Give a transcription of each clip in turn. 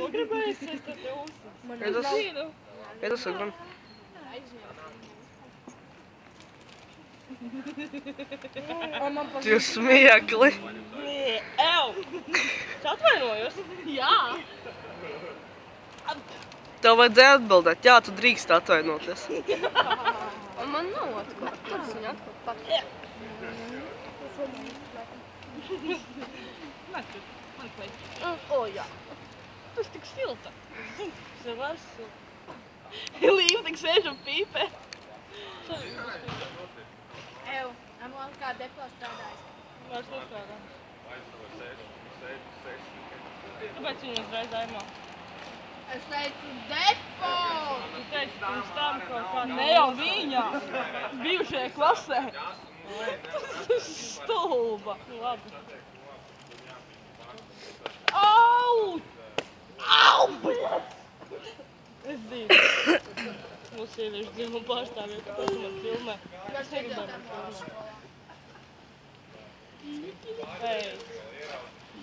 Nogribējusies, tad te uzsas. Es zinu. Es gan. Tu smiekli. Ew! Es atvainojos? Jā. Tev vajadzēja atbildēt. Jā, tu drīkst atvainoties. Un man nav atklāt. Tur viņa atklāt pat. Man kleit. O, jā. Tas tik silta. Tas ir vairs silta. Līva tik sēž un pīpē. Ew, Amola kā deplā strādājas. Vairs nestrādā. Kāpēc viņa uzreiz aimā? Es teicu depo! Tu teici pirms tam kaut kā ne jau viņa. Bijušajā klasē. Stulba. Labi. Au! Au, bļet! Es zinu. Mūsu sieviešu dzimumu pārstāvja, ka tas man filmē. Es negribēju man filmē. Beidz.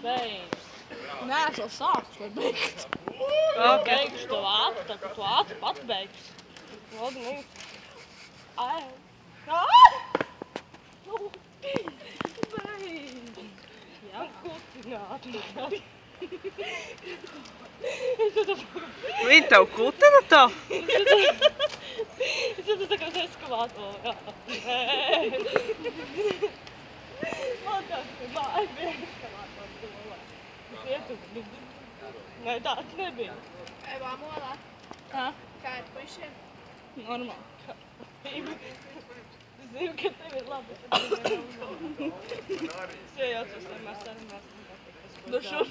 Beidz. Nē, es vēl sāku, vai beigts. Beigšu to ātri, tā kā tu ātri pat beigsi. Labi, nu. Ai. Beidz. Jā, kutinātu. Viņa tev kutina tā? Es jūtu tā kā uz eskavātoru. Man tā kā māja bija eskavātoru domā. Es ietu. Nē, tāds nebija. Eva, Amola, Hā? kā ir puišiem? Normāli. Es zinu, ka tev ir labi. Es iejaucos, lai mēs sarunāsim. Nu šur.